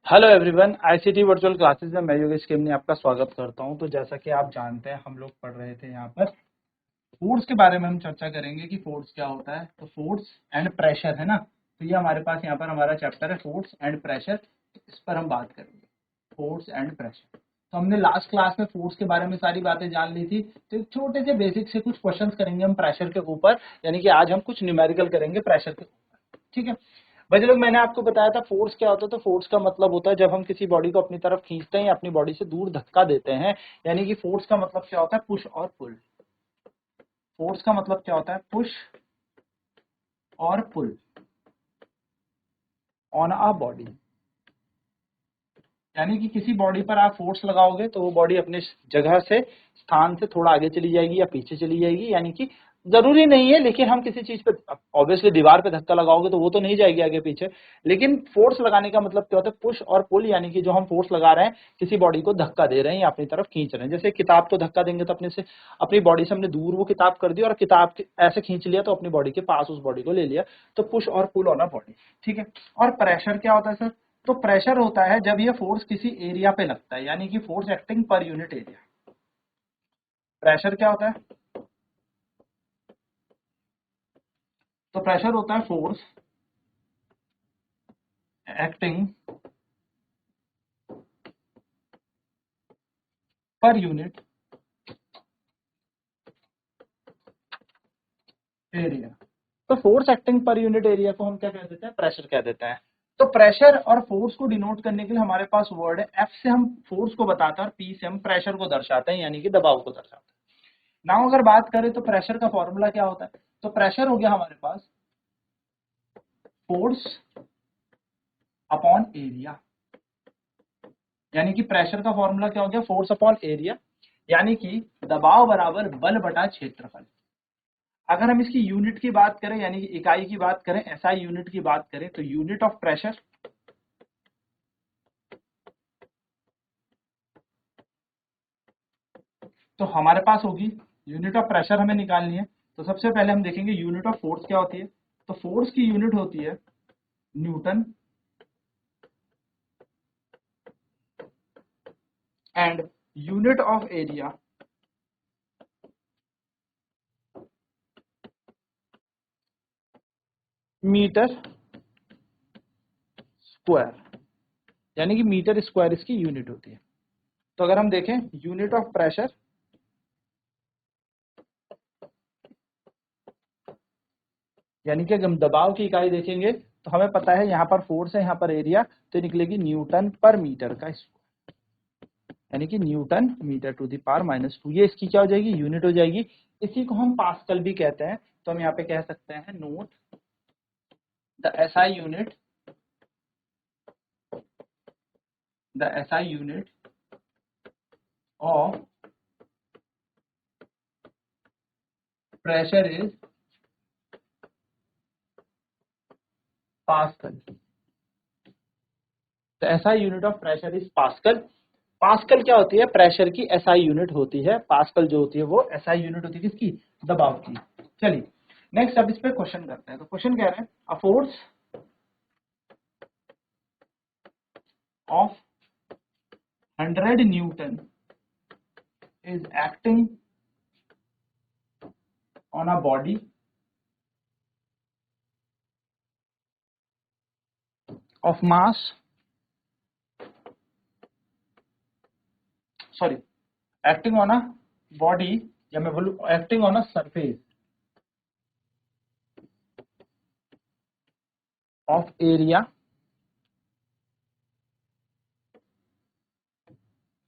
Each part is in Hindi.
Hello everyone, ICT virtual classes में मैं योगेश केमनी आपका स्वागत करता हूं। तो जैसा कि आप जानते हैं, हम लोग पढ़ रहे थे यहाँ पर फोर्स के बारे में। हम चर्चा करेंगे कि फोर्स क्या होता है। तो फोर्स एंड प्रेशर है ना, तो ये हमारे पास यहाँ पर हमारा चैप्टर है फोर्स एंड प्रेशर। इस पर हम बात करेंगे, फोर्स एंड प्रेशर। तो हमने लास्ट क्लास में फोर्स के बारे में सारी बातें जान ली थी। तो एक छोटे से बेसिक से कुछ क्वेश्चंस करेंगे हम प्रेशर के ऊपर, यानी कि आज हम कुछ न्यूमेरिकल करेंगे प्रेशर के ऊपर। ठीक है भाई लोग, मैंने आपको बताया था फोर्स क्या होता है। तो फोर्स का मतलब होता है जब हम किसी बॉडी को अपनी तरफ खींचते हैं या अपनी बॉडी से दूर धक्का देते हैं, यानी कि फोर्स का मतलब क्या होता है, पुश और पुल। फोर्स का मतलब क्या होता है, पुश और पुल ऑन अ बॉडी। यानी कि किसी बॉडी पर आप फोर्स लगाओगे तो वो बॉडी अपने जगह से, स्थान से थोड़ा आगे चली जाएगी या पीछे चली जाएगी। यानी कि जरूरी नहीं है, लेकिन हम किसी चीज पे, ऑब्वियसली दीवार पे धक्का लगाओगे तो वो तो नहीं जाएगी आगे पीछे। लेकिन फोर्स लगाने का मतलब क्या होता है, पुश और पुल। यानी कि जो हम फोर्स लगा रहे हैं, किसी बॉडी को धक्का दे रहे हैं या अपनी तरफ खींच रहे हैं। जैसे किताब को धक्का देंगे तो अपने से, अपनी बॉडी से हमने दूर वो किताब कर दी और किताब ऐसे खींच लिया तो अपनी बॉडी के पास उस बॉडी को ले लिया। तो पुश और पुल ऑन अ बॉडी। ठीक है। और प्रेशर क्या होता है सर? तो प्रेशर होता है जब ये फोर्स किसी एरिया पे लगता है, यानी कि force acting per unit area. Pressure क्या होता है? तो प्रेशर होता है force acting per unit area. तो force acting per unit area को हम क्या कह देते हैं, प्रेशर कह देते हैं। तो प्रेशर और फोर्स को डिनोट करने के लिए हमारे पास वर्ड है। एफ से हम फोर्स को बताते हैं और पी से हम प्रेशर को दर्शाते हैं, यानी कि दबाव को दर्शाते हैं। नाउ अगर बात करें तो प्रेशर का फॉर्मूला क्या होता है? तो प्रेशर हो गया हमारे पास फोर्स अपॉन एरिया। यानी कि प्रेशर का फॉर्मूला क्या हो गया, फोर्स अपॉन एरिया। यानी कि दबाव बराबर बल बटा क्षेत्रफल। अगर हम इसकी यूनिट की बात करें, यानी कि इकाई की बात करें, एसआई यूनिट की बात करें, तो यूनिट ऑफ प्रेशर तो हमारे पास होगी, यूनिट ऑफ प्रेशर हमें निकालनी है। तो सबसे पहले हम देखेंगे यूनिट ऑफ फोर्स क्या होती है। तो फोर्स की यूनिट होती है newton and unit of area metre square. यानी कि मीटर स्क्वायर इसकी यूनिट होती है। तो अगर हम देखें यूनिट ऑफ प्रेशर, यानी कि अगर हम दबाव की इकाई देखेंगे तो हमें पता है यहाँ पर फोर्स है, यहाँ पर एरिया, तो निकलेगी न्यूटन पर मीटर का स्क्वायर। यानी कि newton metre to the power -2, ये इसकी क्या हो जाएगी, यूनिट हो जाएगी। इसी को हम पास्कल भी कहते हैं। तो हम यहाँ पे कह सकते हैं note the SI unit, the SI unit of pressure is pascal. तो SI unit of pressure is pascal. Pascal क्या होती है, प्रेशर की एसआई यूनिट होती है। पास्कल जो होती है वो एसआई यूनिट होती है किसकी, दबाव की। चलिए नेक्स्ट अब इस पे क्वेश्चन करते हैं। तो क्वेश्चन कह रहे हैं a force of 100 Newton is acting on a body of mass, sorry, acting on a body, या मैं बोलूं acting on a surface of area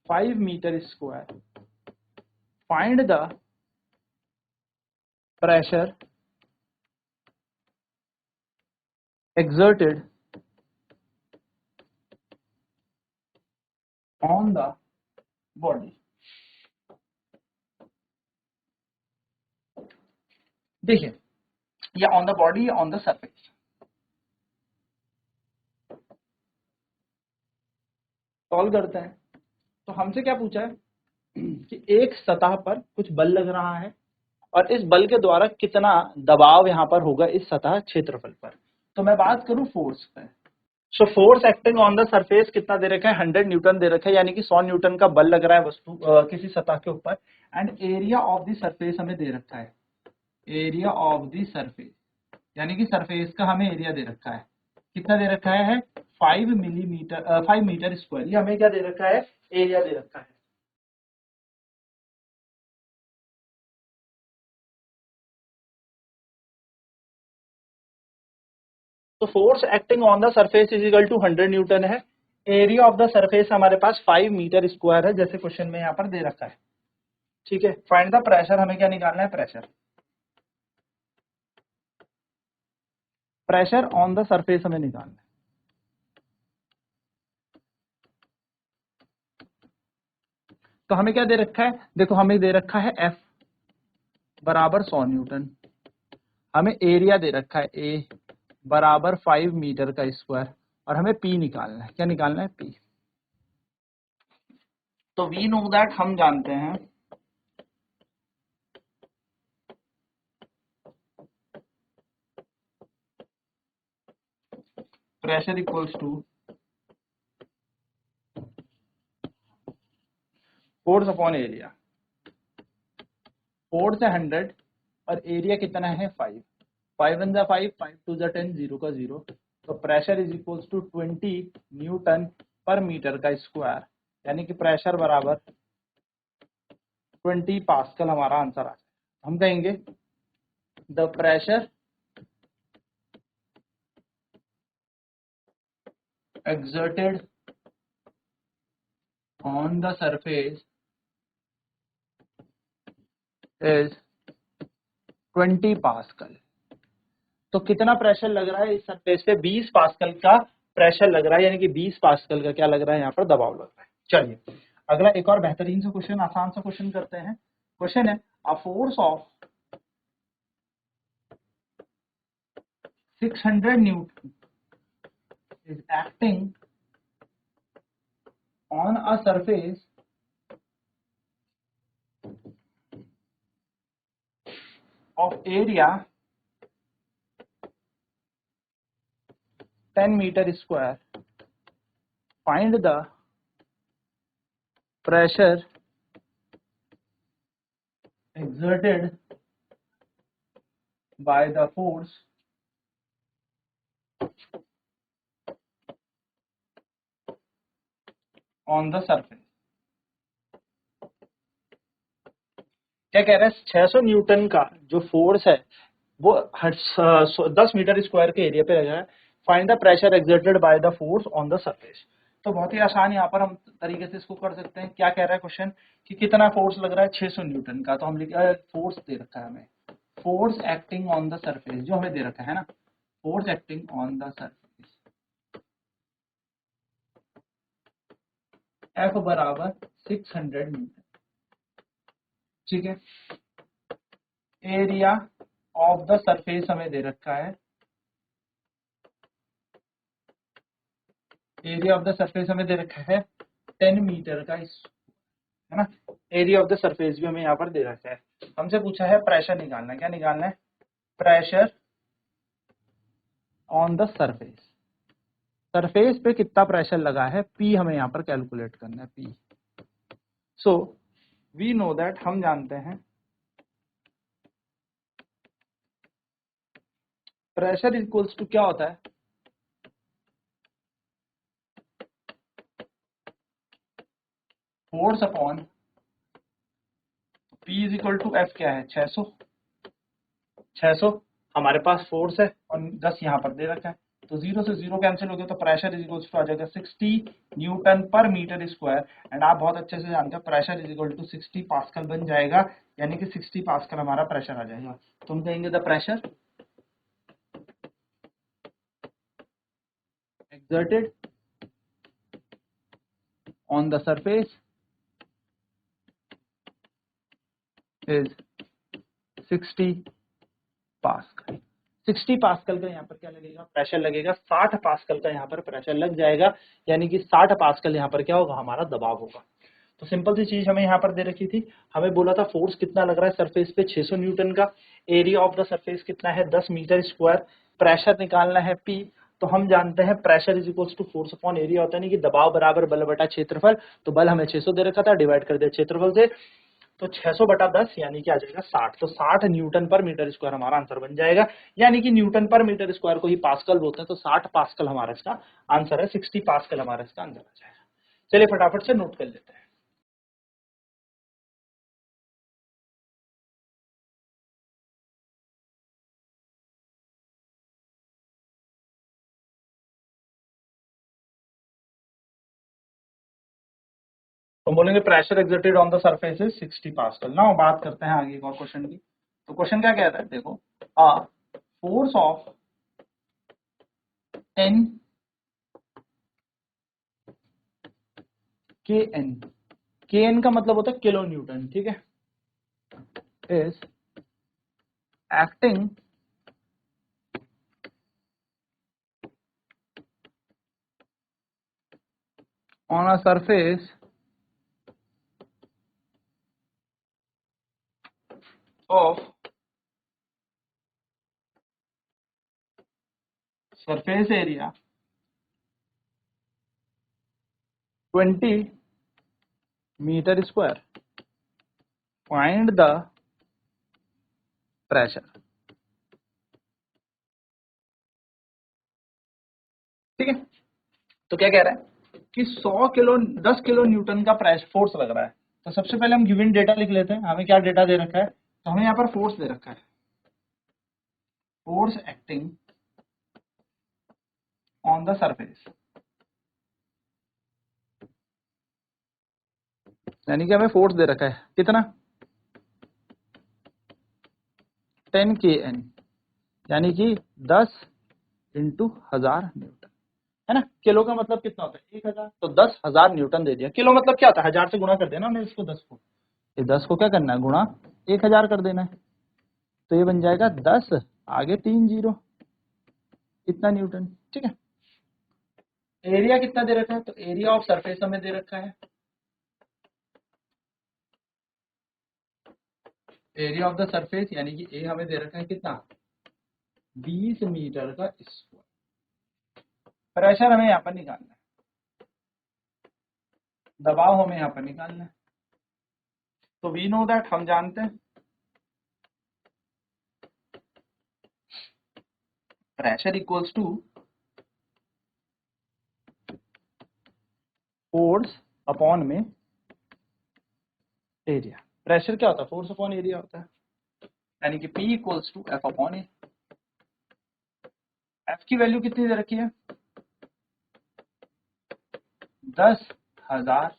5 meter square. Find the pressure exerted on the body. देखिए, या ऑन द बॉडी या ऑन द सरफेस। सॉल्व करते हैं। तो हमसे क्या पूछा है कि एक सतह पर कुछ बल लग रहा है और इस बल के द्वारा कितना दबाव यहाँ पर होगा इस सतह क्षेत्रफल पर। तो मैं बात करूं फोर्स पे, so force acting on the surface कितना दे रखा है, 100 न्यूटन दे रखा है, यानी कि 100 न्यूटन का बल लग रहा है वस्तु किसी सतह के ऊपर। And area of the surface हमें दे रखा है, एरिया ऑफ द सरफेस यानी कि सरफेस का हमें एरिया दे रखा है, कितना दे रखा है 5 मीटर स्क्वायर, ये हमें क्या दे रखा है, एरिया दे रखा है। तो force acting on the surface is equal to 100 newton है, एरिया ऑफ द सरफेस हमारे पास 5 मीटर स्क्वायर है, जैसे क्वेश्चन में यहाँ पर दे रखा है। ठीक है, फाइंड द प्रेशर, हमें क्या निकालना है, pressure, pressure on the surface हमें निकालना है। तो हमें क्या दे रखा है, देखो हमें दे रखा है F बराबर 100 न्यूटन, हमें एरिया दे रखा है A बराबर 5 मीटर का स्क्वायर, और हमें P निकालना है, क्या निकालना है, P। तो वी नो दैट, हम जानते हैं pressure equals to force upon area. Force है 100 और एरिया कितना है 5, 5 1 5, 5 2 10, 0 का 0। तो pressure is equals to 20 newton पर मीटर का स्क्वायर, यानी कि प्रेशर बराबर 20 पास्कल हमारा आंसर आ जाए। हम कहेंगे the pressure exerted on the surface is 20 pascal. तो कितना प्रेशर लग रहा है इस सरफेस पे, 20 पास्कल का प्रेशर लग रहा है, यानी कि 20 पास्कल का क्या लग रहा है, यहाँ पर दबाव लग रहा है। चलिए अगला एक और बेहतरीन सा क्वेश्चन, आसान सा क्वेश्चन करते हैं। क्वेश्चन है a force of 600 Newton is acting on a surface of area 10 meter square. Find the pressure exerted by the force on the surface। क्या कह रहा है, 600 न्यूटन का जो फोर्स है वो 10 मीटर स्क्वायर के एरिया पे लगा है। Find the pressure exerted by the force on the surface. तो बहुत ही आसान यहाँ पर हम तरीके से इसको कर सकते हैं। क्या कह रहा है क्वेश्चन कि कितना फोर्स लग रहा है, 600 न्यूटन का। तो हम लिख फोर्स दे रखा है हमें, force acting on the surface जो हमें दे रखा है ना, force acting on the surface F बराबर 600 न्यूटन। ठीक है, एरिया ऑफ द सरफेस हमें दे रखा है, एरिया ऑफ द सरफेस हमें दे रखा है 10 मीटर का, है ना। एरिया ऑफ द सरफेस भी हमें यहाँ पर दे रखा है। हमसे पूछा है प्रेशर निकालना है, क्या निकालना है, pressure on the surface, surface पे कितना प्रेशर लगा है, पी हमें यहाँ पर कैलकुलेट करना है, P. So we know that, हम जानते हैं प्रेशर इक्वल्स टू क्या होता है, force upon P is equal to F क्या है, 600। 600 हमारे पास फोर्स है और 10 यहाँ पर दे रखा है, तो 0 से 0 कैंसिल हो गया, तो प्रेशर इज इक्वल टू आ जाएगा 60 न्यूटन पर मीटर स्क्वायर। एंड आप बहुत अच्छे से जानते हैं pressure is equal to 60 pascal बन जाएगा, यानी कि 60 पास्कल हमारा प्रेशर आ जाएगा। तो हम कहेंगे the pressure exerted on the surface is 60 pascal. 60 pascal का यहाँ पर क्या लगेगा, प्रेशर लगेगा, 60 पास्कल का यहाँ पर प्रेशर लग जाएगा, यानी कि 60 पास्कल यहाँ पर क्या होगा, हमारा दबाव होगा। तो सिंपल सी चीज हमें यहाँ पर दे रखी थी, हमें बोला था फोर्स कितना लग रहा है सरफेस पे, 600 न्यूटन का, एरिया ऑफ द सरफेस कितना है 10 मीटर स्क्वायर, प्रेशर निकालना है P। तो हम जानते हैं pressure is equals to force upon area होता है, नहीं कि दबाव बराबर बल बटा क्षेत्रफल। तो बल हमें 600 दे रखा था, डिवाइड कर दिया क्षेत्रफल से, तो 600 बटा 10 यानी कि आ जाएगा 60। तो 60 न्यूटन पर मीटर स्क्वायर हमारा आंसर बन जाएगा, यानी कि न्यूटन पर मीटर स्क्वायर को ही पास्कल बोलते हैं। तो 60 पास्कल हमारा इसका आंसर है, 60 पास्कल हमारा इसका आंसर आ जाएगा। चलिए फटाफट से नोट कर लेते हैं। तो बोलेंगे pressure exerted on the surface is 60 pascal. Now बात करते हैं आगे एक और क्वेश्चन की। तो क्वेश्चन क्या कहता है, देखो, a force of 10 kN, kN का मतलब होता है किलो न्यूटन, ठीक है, is acting on a surface of surface area 20 meter square, find the pressure। ठीक है, तो क्या कह रहा है कि 100 किलो 10 किलो न्यूटन का प्रेशर फोर्स लग रहा है। तो सबसे पहले हम गिवन डेटा लिख लेते हैं, हमें क्या डेटा दे रखा है। तो हमें यहाँ पर फोर्स दे रखा है, force acting on the surface, यानी कि हमें फोर्स दे रखा है कितना, 10 kN, यानी कि 10 इंटू 1000 न्यूटन, है ना। किलो का मतलब कितना होता है, 1000, तो 10,000 न्यूटन दे दिया। किलो मतलब क्या होता है, 1000 से गुणा कर देना हमने इसको, 10 को, ये 10 को क्या करना है, गुणा 1000 कर देना है। तो ये बन जाएगा 10 आगे 3 जीरो, इतना न्यूटन। ठीक है, एरिया कितना दे रखा है, तो एरिया ऑफ सरफेस हमें दे रखा है, एरिया ऑफ द सरफेस यानी कि ए हमें दे रखा है कितना, 20 मीटर का स्क्वायर। प्रेशर हमें यहाँ पर निकालना है, दबाव हमें यहाँ पर निकालना है। तो वी नो दैट, हम जानते हैं pressure equals to force upon में एरिया। प्रेशर क्या होता है, फोर्स अपॉन एरिया होता है, यानी कि P equals to F upon A. F की वैल्यू कितनी दे रखी है, 10,000,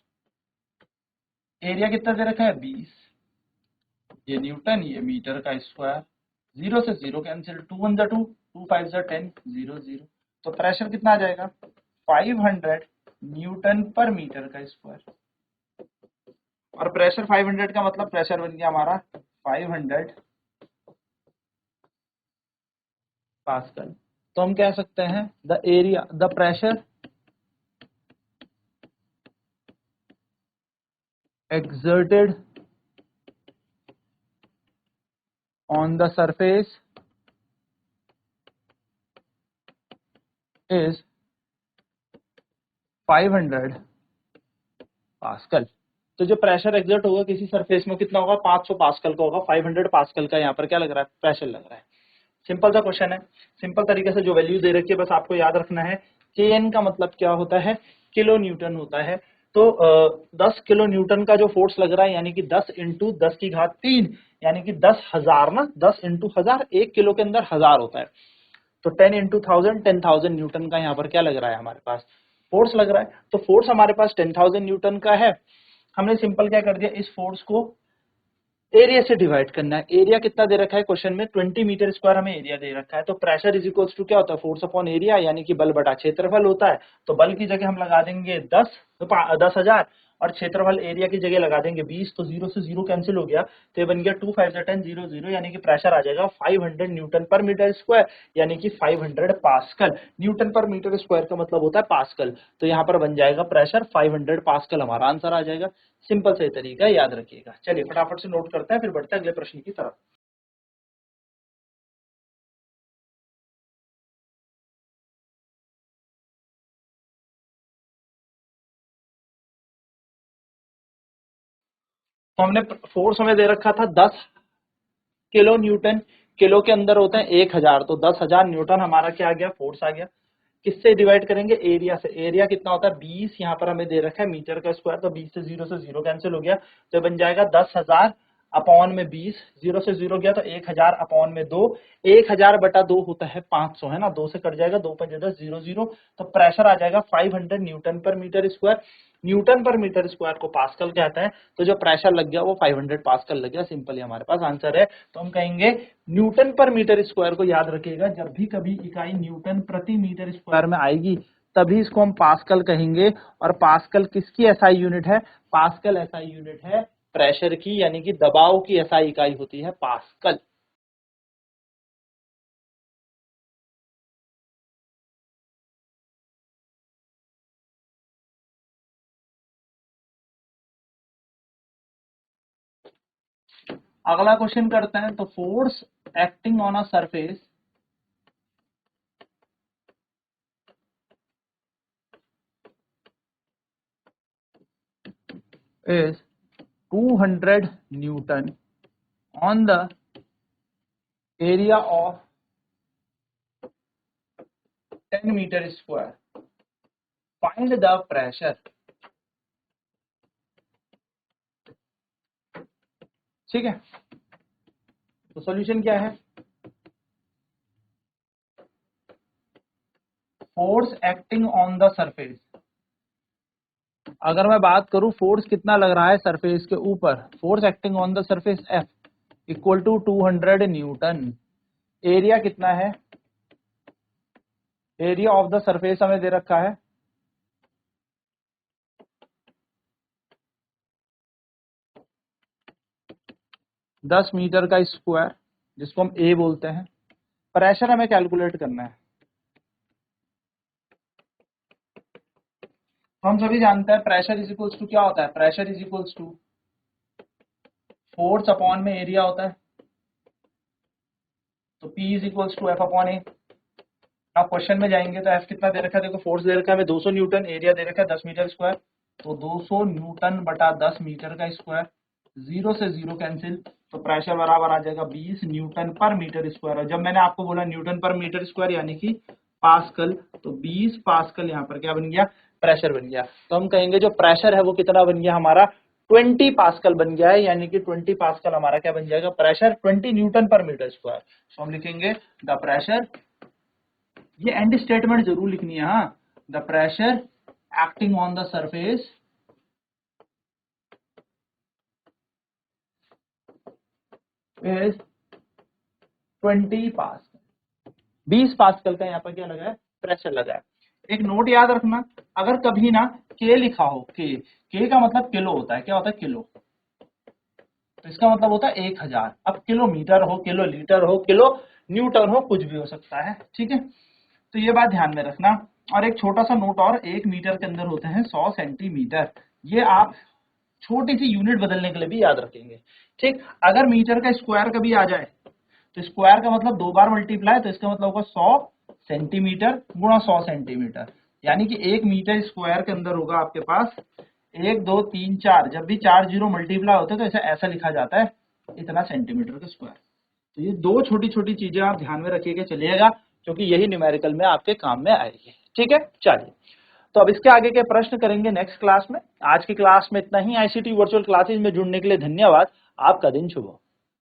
एरिया कितना दे रखा है, 20, ये न्यूटन, ये मीटर का स्क्वायर, जीरो से जीरो कैंसिल, 2 1 जा 2, 2 5 जा 10, 0 0। तो प्रेशर कितना आ जाएगा, 500 न्यूटन पर मीटर का स्क्वायर। और प्रेशर 500 का मतलब प्रेशर बन गया हमारा 500 पास्कल। तो हम कह सकते हैं the area, the pressure exerted on the surface is 500 pascal. तो जो प्रेशर एक्सर्ट होगा किसी सरफेस में कितना होगा, 500 पास्कल का होगा। 500 पास्कल का यहाँ पर क्या लग रहा है, प्रेशर लग रहा है। सिंपल सा क्वेश्चन है, सिंपल तरीके से जो वैल्यू दे रखी है बस आपको याद रखना है। Kn का मतलब क्या होता है, किलो न्यूटन होता है। तो 10 किलो न्यूटन का जो फोर्स लग रहा है, यानी कि 10 इंटू 10 की घात 3, यानी कि 10,000 ना, 10 इंटू 1000, 1 किलो के अंदर 1000 होता है। तो 10 इंटू 1000, 10,000 न्यूटन का यहाँ पर क्या लग रहा है, हमारे पास फोर्स लग रहा है। तो फोर्स हमारे पास 10,000 न्यूटन का है। हमने सिंपल क्या कर दिया, इस फोर्स को एरिया से डिवाइड करना है। एरिया कितना दे रखा है क्वेश्चन में, 20 मीटर स्क्वायर हमें एरिया दे रखा है। तो प्रेशर इज इक्वल्स टू क्या होता है, फोर्स अपॉन एरिया, यानी कि बल बटा क्षेत्रफल होता है। तो बल की जगह हम लगा देंगे 10,000, और क्षेत्रफल एरिया की जगह लगा देंगे 20। तो 0 से 0 कैंसिल हो गया, तो ये बन गया 2 5 10 0 0, यानी कि प्रेशर आ जाएगा 500 न्यूटन पर मीटर स्क्वायर, यानी कि 500 पास्कल। न्यूटन पर मीटर स्क्वायर का मतलब होता है पास्कल। तो यहाँ पर बन जाएगा प्रेशर 500 पास्कल, हमारा आंसर आ जाएगा। सिंपल से तरीका याद रखिएगा। चलिए फटाफट से नोट करते हैं, फिर बढ़ते हैं अगले प्रश्न की तरफ। तो हमने फोर्स हमें दे रखा था 10 किलो न्यूटन, किलो के अंदर होते हैं 1000, तो 10,000 न्यूटन हमारा क्या आ गया, फोर्स आ गया। किससे डिवाइड करेंगे, एरिया से। एरिया कितना होता है 20, यहाँ पर हमें दे रखा है मीटर का स्क्वायर, तो 20 से 0 कैंसिल हो गया, तो बन जाएगा 10,000 अपॉन में 20, 0 से 0 गया तो 1000 अपॉन में 2, 1000 बटा 2 होता है 500, है ना, 2 से कट जाएगा, 2 5 10 0 0, तो प्रेशर आ जाएगा 500 न्यूटन पर मीटर स्क्वायर। न्यूटन पर मीटर स्क्वायर को पास्कल कहते हैं, तो जो प्रेशर लग गया वो 500 पास्कल लग गया, सिंपली हमारे पास आंसर है। तो हम कहेंगे न्यूटन पर मीटर स्क्वायर को याद रखिएगा, जब भी कभी इकाई न्यूटन प्रति मीटर स्क्वायर में आएगी तभी इसको हम पास्कल कहेंगे। और पास्कल किसकी एसआई यूनिट है, पास्कल एसआई यूनिट है प्रेशर की, यानी कि दबाव की एसआई इकाई होती है पास्कल। अगला क्वेश्चन करते हैं, तो force acting on a surface is 200 Newton on the area of 10 meter square. Find the pressure. ठीक है, तो सॉल्यूशन क्या है, force acting on the surface. अगर मैं बात करूं फोर्स कितना लग रहा है सरफेस के ऊपर, force acting on the surface F equal to 200 newton. Area कितना है, एरिया ऑफ द सरफेस हमें दे रखा है 10 मीटर का स्क्वायर, जिसको हम ए बोलते हैं। प्रेशर हमें कैलकुलेट करना है। तो हम सभी जानते हैं प्रेशर इज इक्वल्स टू क्या होता है, pressure is equals to force upon में एरिया होता है, तो P is equals to F upon A. आप क्वेश्चन में जाएंगे तो एफ कितना दे रखा है, देखो फोर्स दे रखा है हमें 200 न्यूटन, एरिया दे रखा है 10 मीटर स्क्वायर, तो 200 न्यूटन बटा 10 मीटर का स्क्वायर, 0 से 0 कैंसिल, तो प्रेशर बराबर आ जाएगा 20 न्यूटन पर मीटर स्क्वायर। और जब मैंने आपको बोला न्यूटन पर मीटर स्क्वायर यानी कि पास्कल, तो 20 पास्कल यहाँ पर क्या बन गया, प्रेशर बन गया। तो हम कहेंगे जो प्रेशर है वो कितना बन गया हमारा, 20 पास्कल बन गया है, यानी कि 20 पास्कल हमारा क्या बन जाएगा, प्रेशर 20 न्यूटन पर मीटर स्क्वायर। तो हम लिखेंगे द प्रेशर, ये एंड स्टेटमेंट जरूर लिखनी है, हाँ, the pressure acting on the surface is 20 pascal. 20 pascal का यहाँ पर क्या लगा है, प्रेशर लगा है। एक नोट याद रखना, अगर कभी ना के लिखा हो, के का मतलब किलो होता है, क्या होता है किलो, तो इसका मतलब होता है 1000। अब किलोमीटर हो, किलो लीटर हो, किलो न्यूटन हो, कुछ भी हो सकता है, ठीक है, तो ये बात ध्यान में रखना। और एक छोटा सा नोट और, 1 मीटर के अंदर होते हैं 100 सेंटीमीटर, ये आप छोटी सी यूनिट बदलने के लिए भी याद रखेंगे, ठीक। अगर मीटर का स्क्वायर कभी आ जाए तो स्क्वायर का मतलब 2 बार मल्टीप्लाई, तो इसका मतलब होगा 100 सेंटीमीटर गुणा 100 सेंटीमीटर, यानी कि 1 मीटर स्क्वायर के अंदर होगा आपके पास 1 2 3 4, जब भी 4 जीरो मल्टीप्लाई होते हैं तो ऐसा ऐसा लिखा जाता है इतना सेंटीमीटर का स्क्वायर। तो ये दो छोटी छोटी चीजें आप ध्यान में रखिएगा चलिएगा, क्योंकि यही न्यूमेरिकल में आपके काम में आएगी, ठीक है। चलिए, तो अब इसके आगे के प्रश्न करेंगे नेक्स्ट क्लास में। आज की क्लास में इतना ही। आईसीटी वर्चुअल क्लासेज में जुड़ने के लिए धन्यवाद। आपका दिन शुभ हो।